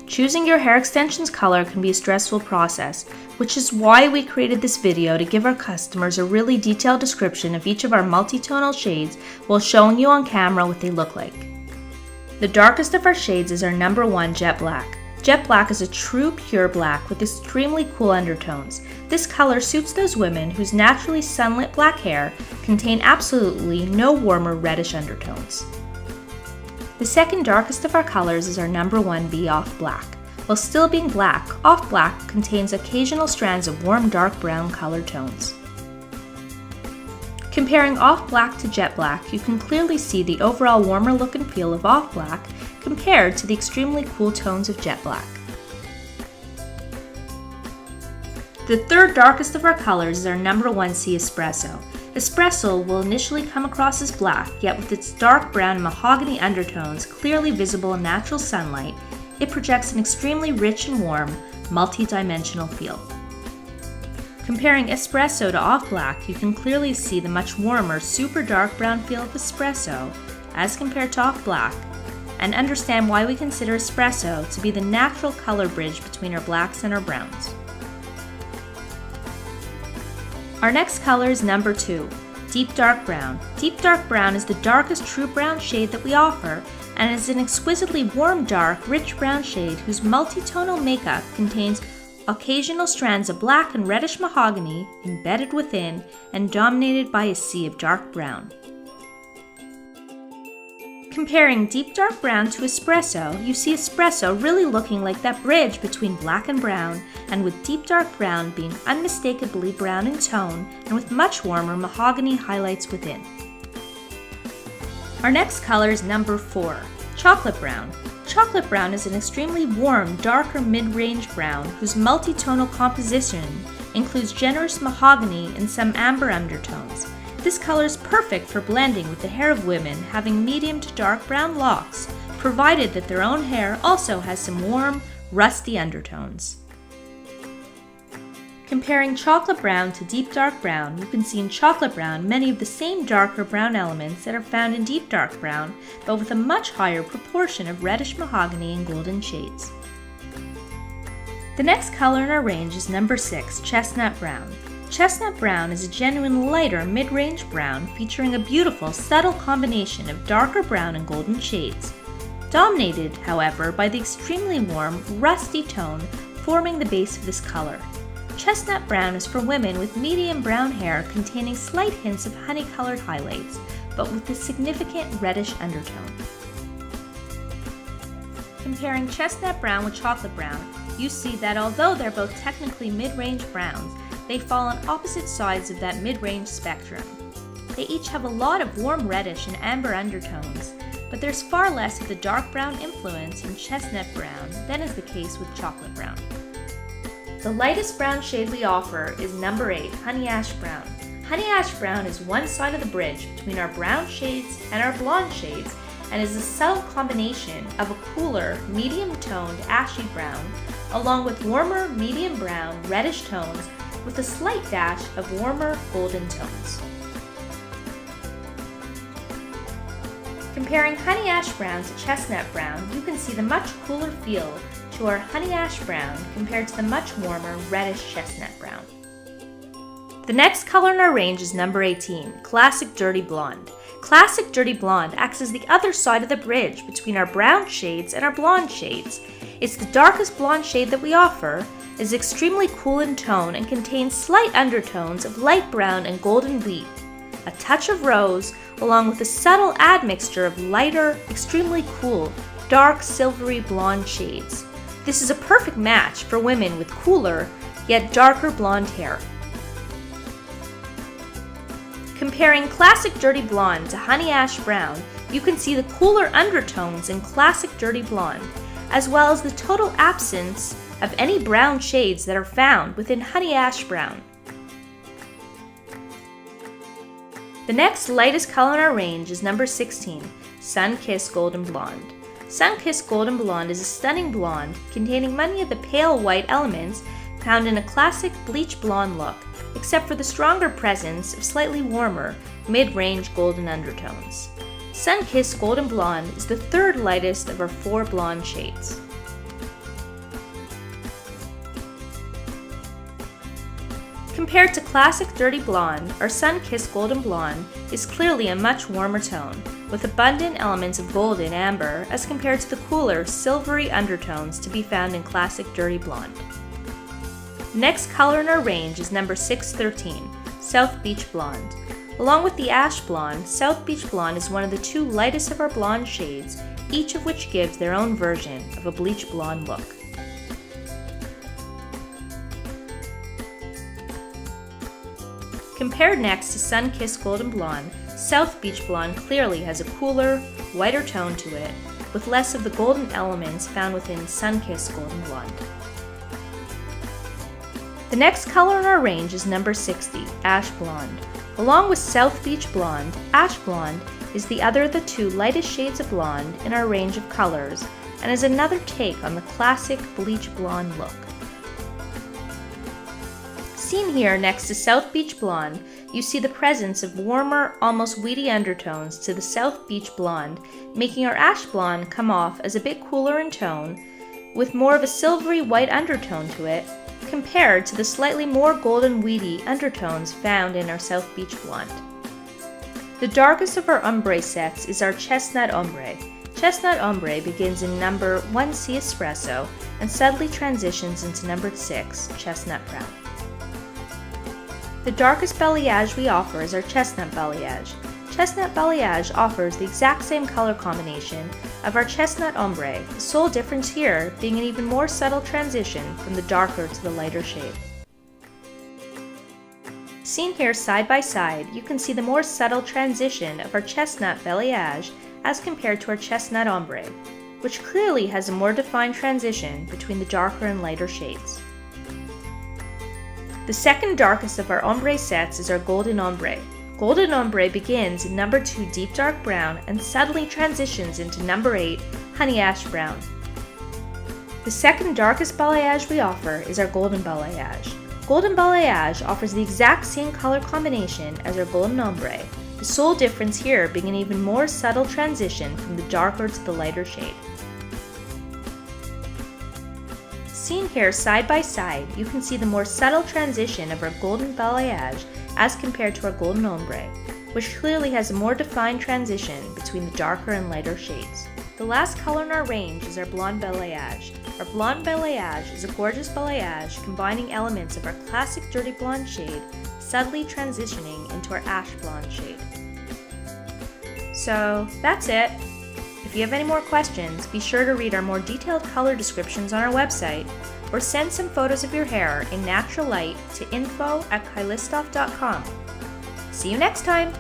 Choosing your hair extensions color can be a stressful process, which is why we created this video to give our customers a really detailed description of each of our multi-tonal shades while showing you on camera what they look like. The darkest of our shades is our number 1 Jet Black. Jet Black is a true pure black with extremely cool undertones. This color suits those women whose naturally sunlit black hair contain absolutely no warmer reddish undertones. The second darkest of our colors is our number 1 Be Off Black. While still being black, Off Black contains occasional strands of warm dark brown color tones. Comparing Off Black to Jet Black, you can clearly see the overall warmer look and feel of Off Black compared to the extremely cool tones of Jet Black. The third darkest of our colors is our number 1 C Espresso. Espresso will initially come across as black, yet with its dark brown and mahogany undertones clearly visible in natural sunlight, it projects an extremely rich and warm, multi-dimensional feel. Comparing Espresso to Off Black, you can clearly see the much warmer, super dark brown feel of Espresso as compared to Off Black, and understand why we consider Espresso to be the natural color bridge between our blacks and our browns. Our next color is number 2, Deep Dark Brown. Deep Dark Brown is the darkest true brown shade that we offer and is an exquisitely warm, dark, rich brown shade whose multi-tonal makeup contains occasional strands of black and reddish mahogany embedded within and dominated by a sea of dark brown. Comparing Deep Dark Brown to Espresso, you see Espresso really looking like that bridge between black and brown, and with Deep Dark Brown being unmistakably brown in tone and with much warmer mahogany highlights within. Our next color is number 4, Chocolate Brown. Chocolate Brown is an extremely warm, darker mid-range brown whose multi-tonal composition includes generous mahogany and some amber undertones. This color is perfect for blending with the hair of women having medium to dark brown locks, provided that their own hair also has some warm, rusty undertones. Comparing Chocolate Brown to Deep Dark Brown, you can see in Chocolate Brown many of the same darker brown elements that are found in Deep Dark Brown, but with a much higher proportion of reddish mahogany and golden shades. The next color in our range is number 6, Chestnut Brown. Chestnut Brown is a genuine lighter mid-range brown featuring a beautiful, subtle combination of darker brown and golden shades, dominated, however, by the extremely warm, rusty tone forming the base of this color. Chestnut Brown is for women with medium brown hair containing slight hints of honey-colored highlights, but with a significant reddish undertone. Comparing Chestnut Brown with Chocolate Brown, you see that although they're both technically mid-range browns, they fall on opposite sides of that mid-range spectrum. They each have a lot of warm reddish and amber undertones, but there's far less of the dark brown influence in Chestnut Brown than is the case with Chocolate Brown. The lightest brown shade we offer is number 8, Honey Ash Brown. Honey Ash Brown is one side of the bridge between our brown shades and our blonde shades and is a subtle combination of a cooler, medium-toned ashy brown along with warmer, medium brown, reddish tones with a slight dash of warmer golden tones. Comparing Honey Ash Brown to Chestnut Brown, you can see the much cooler feel to our Honey Ash Brown compared to the much warmer reddish Chestnut Brown. The next color in our range is number 18, Classic Dirty Blonde. Classic Dirty Blonde acts as the other side of the bridge between our brown shades and our blonde shades. It's the darkest blonde shade that we offer, is extremely cool in tone and contains slight undertones of light brown and golden wheat, a touch of rose, along with a subtle admixture of lighter, extremely cool, dark silvery blonde shades. This is a perfect match for women with cooler, yet darker blonde hair. Comparing Classic Dirty Blonde to Honey Ash Brown, you can see the cooler undertones in Classic Dirty Blonde, as well as the total absence of any brown shades that are found within Honey Ash Brown. The next lightest color in our range is number 16, Sun-Kissed Golden Blonde. Sun-Kissed Golden Blonde is a stunning blonde containing many of the pale white elements found in a classic bleach blonde look, except for the stronger presence of slightly warmer, mid-range golden undertones. Sun-Kissed Golden Blonde is the third lightest of our 4 blonde shades. Compared to classic dirty blonde, our sun-kissed golden blonde is clearly a much warmer tone, with abundant elements of gold and amber as compared to the cooler, silvery undertones to be found in classic dirty blonde. The next color in our range is number 613, South Beach Blonde. Along with the ash blonde, South Beach Blonde is one of the two lightest of our blonde shades, each of which gives their own version of a bleach blonde look. Compared next to Sun-Kissed Golden Blonde, South Beach Blonde clearly has a cooler, whiter tone to it, with less of the golden elements found within Sun-Kissed Golden Blonde. The next color in our range is number 60, Ash Blonde. Along with South Beach Blonde, Ash Blonde is the other of the two lightest shades of blonde in our range of colors and is another take on the classic bleach blonde look. Seen here next to South Beach Blonde, you see the presence of warmer, almost weedy undertones to the South Beach Blonde, making our Ash Blonde come off as a bit cooler in tone, with more of a silvery white undertone to it, compared to the slightly more golden weedy undertones found in our South Beach Blonde. The darkest of our ombre sets is our Chestnut Ombre. Chestnut Ombre begins in number 1C Espresso and subtly transitions into number 6, Chestnut Brown. The darkest balayage we offer is our Chestnut Balayage. Chestnut Balayage offers the exact same color combination of our Chestnut Ombre, the sole difference here being an even more subtle transition from the darker to the lighter shade. Seen here side by side, you can see the more subtle transition of our Chestnut Balayage as compared to our Chestnut Ombre, which clearly has a more defined transition between the darker and lighter shades. The second darkest of our ombre sets is our Golden Ombre. Golden Ombre begins in number 2 Deep Dark Brown and subtly transitions into number 8 Honey Ash Brown. The second darkest balayage we offer is our Golden Balayage. Golden Balayage offers the exact same color combination as our Golden Ombre, the sole difference here being an even more subtle transition from the darker to the lighter shade. Seen here side by side, you can see the more subtle transition of our Golden Balayage as compared to our Golden Ombre, which clearly has a more defined transition between the darker and lighter shades. The last color in our range is our Blonde Balayage. Our Blonde Balayage is a gorgeous balayage combining elements of our classic dirty blonde shade, subtly transitioning into our ash blonde shade. So that's it. If you have any more questions, be sure to read our more detailed color descriptions on our website, or send some photos of your hair in natural light to info@kylisstof.com. See you next time!